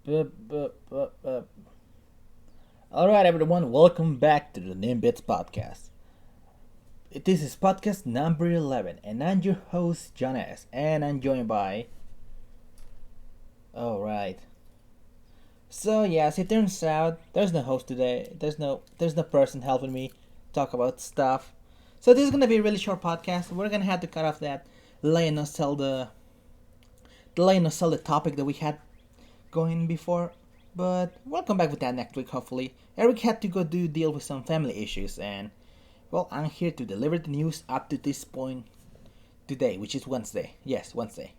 Alright, everyone, welcome back to the Ninbits podcast. This is podcast number 11, and I'm your host, John S., and I'm joined by. Alright. So, yeah, as it turns out, there's no host today. There's no person helping me talk about stuff. So, this is gonna be a really short podcast. We're gonna have to cut off that Lane us tell the Lane us tell the topic that we had going before. But we'll come back with that next week, hopefully. Eric had to go deal with some family issues, and well, I'm here to deliver the news up to this point today, which is Wednesday. Yes, Wednesday.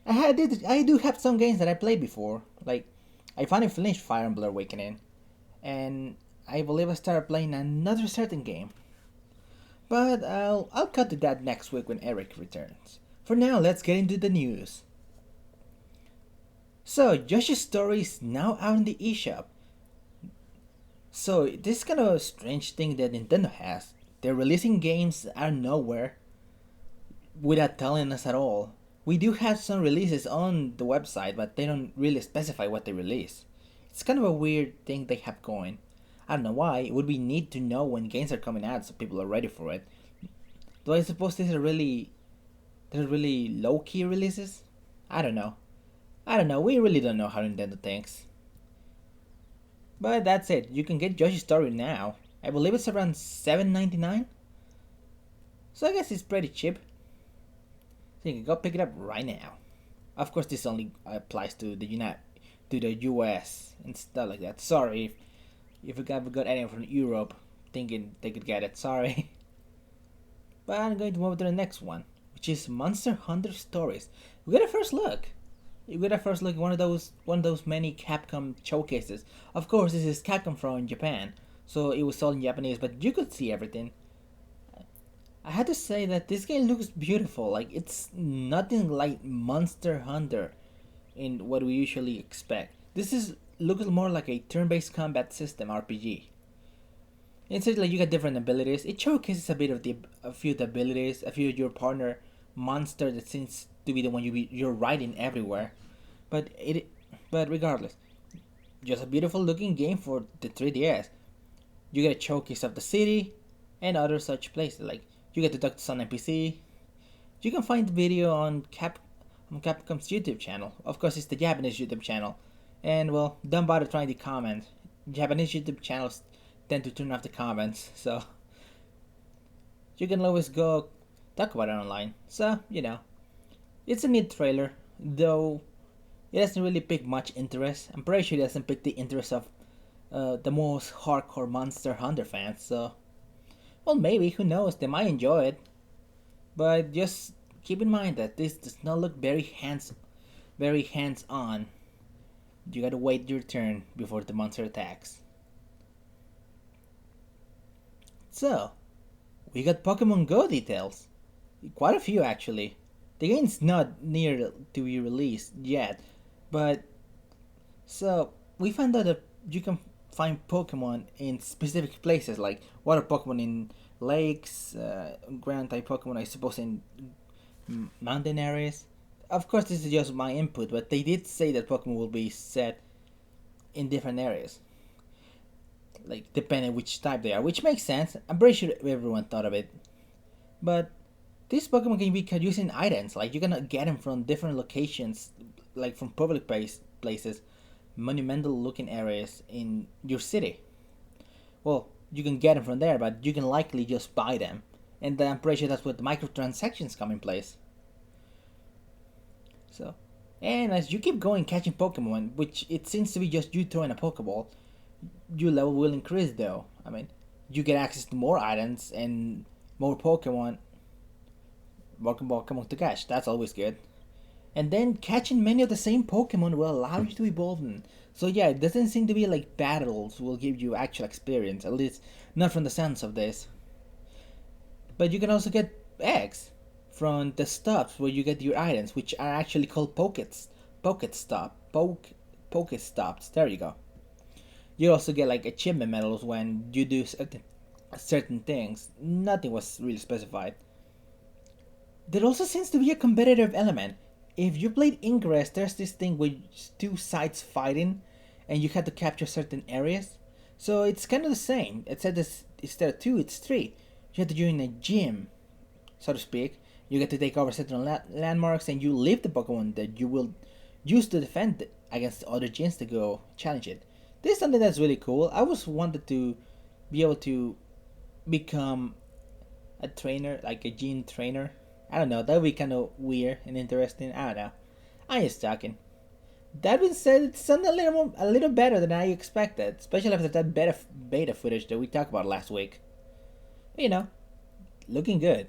I do have some games that I played before. Like, I finally finished Fire Emblem Awakening, and I believe I started playing another certain game. But I'll cut to that next week when Eric returns. For now, let's get into the news. So, Yoshi's Story is now out in the eShop. So, this is kind of a strange thing that Nintendo has. They're releasing games out of nowhere without telling us at all. We do have some releases on the website, but they don't really specify what they release. It's kind of a weird thing they have going. I don't know why. It would be neat to know when games are coming out so people are ready for it. Though I suppose they're really low key releases? I don't know. I don't know. We really don't know how Nintendo thinks. But that's it. You can get Yoshi's Story now. I believe it's around $7.99. So I guess it's pretty cheap. So you can go pick it up right now. Of course, this only applies to the US and stuff like that. Sorry if you got anyone from Europe thinking they could get it. Sorry. But I'm going to move to the next one, which is Monster Hunter Stories. We got a first look. You get a first look at one of those many Capcom showcases. Of course, this is Capcom from Japan, so it was all in Japanese, but you could see everything. I had to say that this game looks beautiful. Like, it's nothing like Monster Hunter in what we usually expect. This is looks more like a turn-based combat system RPG. Instead, like, you get different abilities. It showcases a few of the abilities, a few of your partner monster that seems to be the one you're riding everywhere. But but regardless, just a beautiful looking game for the 3DS. You get a showcase of the city and other such places. Like, you get to talk to some NPC. You can find the video on Capcom's YouTube channel. Of course, it's the Japanese YouTube channel. And well, don't bother trying to comment. Japanese YouTube channels tend to turn off the comments, so you can always go talk about it online. So, it's a neat trailer, though it doesn't really pick much interest. I'm pretty sure it doesn't pick the interest of the most hardcore Monster Hunter fans, so well, maybe, who knows, they might enjoy it. But just keep in mind that this does not look very hands on. You gotta wait your turn before the monster attacks. So, we got Pokemon Go details. Quite a few, actually. The game's not near to be released yet, but so we found out that you can find Pokemon in specific places, like water Pokemon in lakes, ground type Pokemon, I suppose, in mountain areas. Of course, this is just my input, but they did say that Pokemon will be set in different areas, like depending which type they are, which makes sense. I'm pretty sure everyone thought of it, but these Pokemon can be caught using items. Like, you can get them from different locations, like from public places, monumental looking areas in your city. Well, you can get them from there, but you can likely just buy them, and I'm pretty sure that's where the microtransactions come in place. So, and as you keep going catching Pokemon, which it seems to be just you throwing a Pokeball, your level will increase though. I mean, you get access to more items and more Pokemon to catch. That's always good. And then catching many of the same Pokemon will allow you to evolve them. So yeah, it doesn't seem to be like battles will give you actual experience, at least not from the sense of this. But you can also get eggs from the stops where you get your items, which are actually called Pokets. Poket stops. There you go. You also get like achievement medals when you do certain things. Nothing was really specified. There also seems to be a competitive element. if you played Ingress, there's this thing with two sides fighting, and you have to capture certain areas. So it's kind of the same. Instead of two, it's three. You have to join a gym, so to speak. You get to take over certain landmarks, and you leave the Pokemon that you will use to defend against other gyms to go challenge it. This is something that's really cool. I always wanted to be able to become a trainer, like a gym trainer. I don't know. That would be kind of weird and interesting. I don't know. I'm just talking. That being said, it sounded a little better than I expected, especially after that beta footage that we talked about last week. You know, looking good.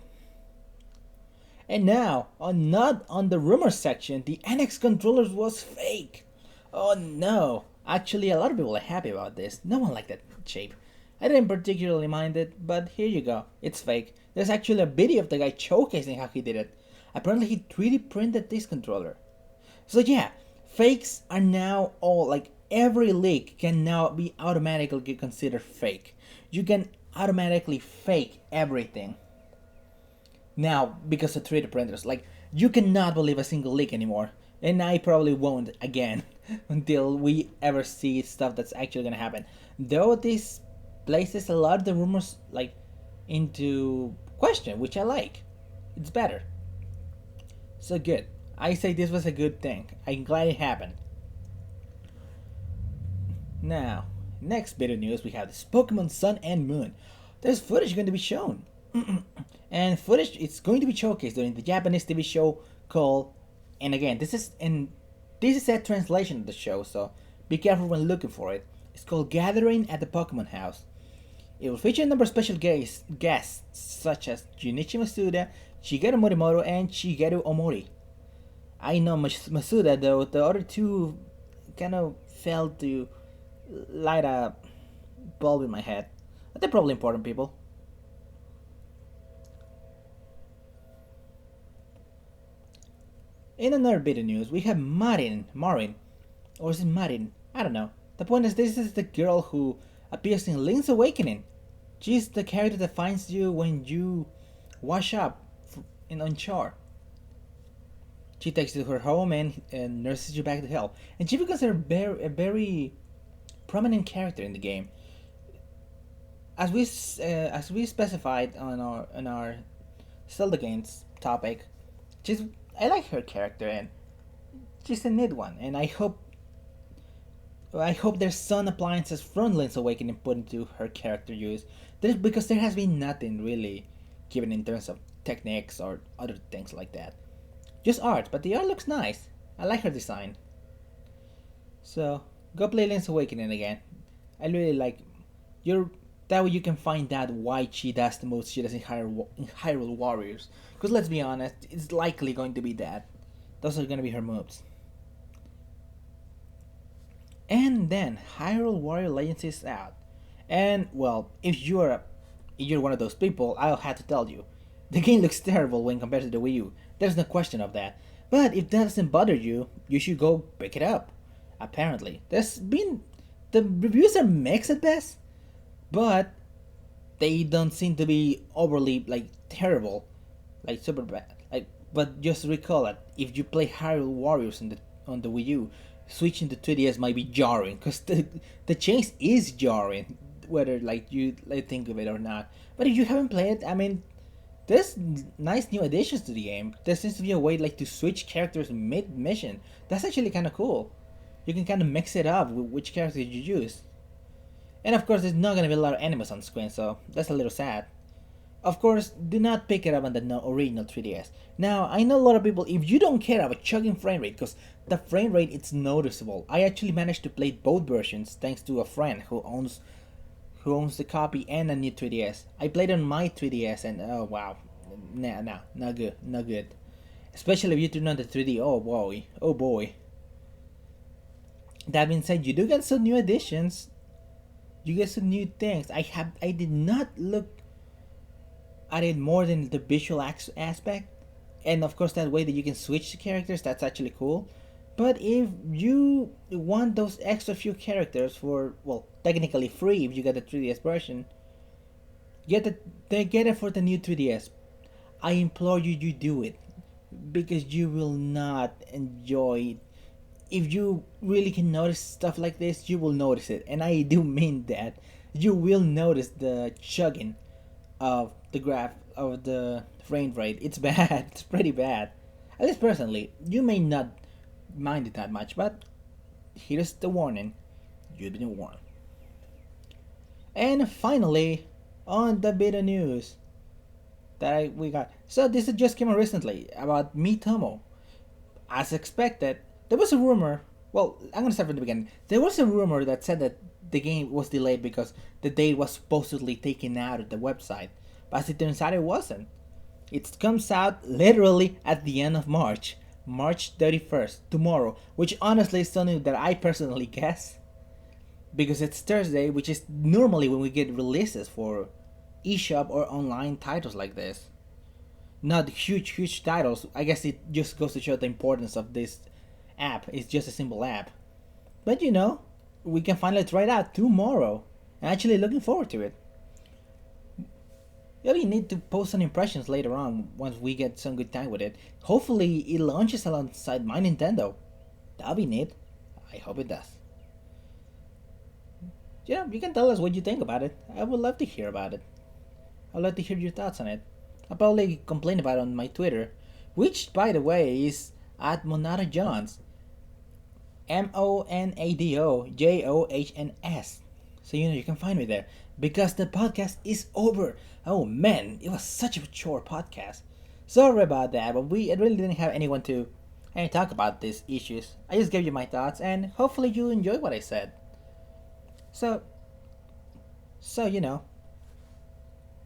And now, not on the rumor section, the NX controllers was fake. Oh no! Actually, a lot of people are happy about this. No one liked that shape. I didn't particularly mind it, but here you go. It's fake. There's actually a video of the guy showcasing how he did it. Apparently, he 3D printed this controller. So yeah, fakes are now all like every leak can now be automatically considered fake. You can automatically fake everything now because of 3D printers. Like you cannot believe a single leak anymore, and I probably won't again until we ever see stuff that's actually gonna happen. Though this places a lot of the rumors like into question, which I like. It's better. So good. I say this was a good thing. I'm glad it happened. Now, next bit of news we have this Pokemon Sun and Moon. There's footage going to be shown. And footage is going to be showcased during the Japanese TV show called, and again, this is a translation of the show, so be careful when looking for it. It's called Gathering at the Pokemon House. It will feature a number of special guests such as Junichi Masuda, Shigeru Morimoto, and Shigeru Omori. I know Masuda, though the other two kind of failed to light a bulb in my head. But they're probably important people. In another bit of news, we have Marin, or is it Marin? I don't know. The point is, this is the girl who appears in Link's Awakening. She's the character that finds you when you wash up on shore. She takes you to her home and nurses you back to health. And she becomes a very prominent character in the game. As we specified on our Zelda games topic, I like her character and she's a neat one. And I hope there's some appliances from Link's Awakening put into her character use. Because there has been nothing really given in terms of techniques or other things like that. Just art, but the art looks nice. I like her design. So go play Link's Awakening again. I really like that way you can find out why she does the moves she does in Hyrule Warriors. Because let's be honest, it's likely going to be that. Those are going to be her moves. And then Hyrule Warrior Legends is out. And well, if you're one of those people, I'll have to tell you, the game looks terrible when compared to the Wii U. There's no question of that. But if that doesn't bother you, you should go pick it up. Apparently, the reviews are mixed at best, but they don't seem to be overly like terrible, like super bad. Like, but just recall that if you play Hyrule Warriors on the Wii U, switching to 3DS might be jarring because the change is jarring, whether like you think of it or not. But if you haven't played it, I mean, there's nice new additions to the game. There seems to be a way like to switch characters mid mission. That's actually kind of cool. You can kind of mix it up with which character you use. And of course, there's not gonna be a lot of enemies on screen, so that's a little sad. Of course, do not pick it up on the original 3DS. Now, I know a lot of people, if you don't care about chugging frame rate, because the frame rate it's noticeable. I actually managed to play both versions thanks to a friend who owns the copy and a new 3DS. I played on my 3DS and oh wow, nah, not good. Especially if you turn on the 3D. Oh boy. That being said, you do get some new additions. You get some new things. I did not look at it more than the visual aspect, and of course that way that you can switch the characters. That's actually cool. But if you want those extra few characters for, well, technically free if you get the 3DS version, get it for the new 3DS. I implore you, you do it. because you will not enjoy. If you really can notice stuff like this, you will notice it, and I do mean that. You will notice the chugging of the graph of the frame rate. It's bad. It's pretty bad. At least personally, you may not mind it that much, but here's the warning. You've been warned. And finally, on the bit of news that we got. So this just came out recently about Mitomo. As expected, there was a rumor. Well, I'm gonna start from the beginning. There was a rumor that said that the game was delayed because the date was supposedly taken out of the website, but as it turns out, it wasn't. It comes out literally at the end of March, March 31st, tomorrow, which honestly is something that I personally guess because it's Thursday, which is normally when we get releases for eShop or online titles like this. Not huge titles. I guess it just goes to show the importance of this app. It's just a simple app. But we can finally try it out tomorrow. I'm actually looking forward to it. You only need to post some impressions later on once we get some good time with it. Hopefully it launches alongside my Nintendo. That'll be neat. I hope it does. Yeah, you can tell us what you think about it. I would love to hear about it. I'd love to hear your thoughts on it. I'll probably complain about it on my Twitter, which, by the way, is at Monado Johns. MONADOJOHNS. So you can find me there. Because the podcast is over. Oh man, it was such a short podcast. Sorry about that, but I really didn't have anyone to talk about these issues. I just gave you my thoughts, and hopefully you enjoyed what I said. So,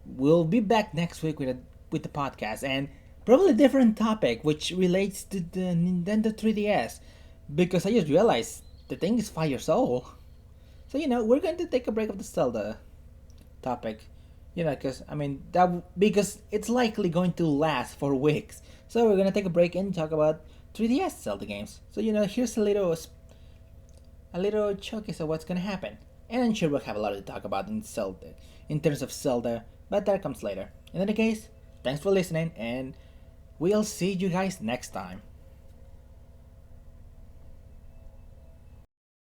we'll be back next week with the podcast and probably a different topic which relates to the Nintendo 3DS because I just realized the thing is 5 years old. So we're going to take a break of the Zelda topic, because because it's likely going to last for weeks. So we're gonna take a break and talk about 3DS Zelda games. So here's a little showcase of what's gonna happen. And I'm sure we'll have a lot to talk about in terms of Zelda, but that comes later. In any case, thanks for listening, and we'll see you guys next time.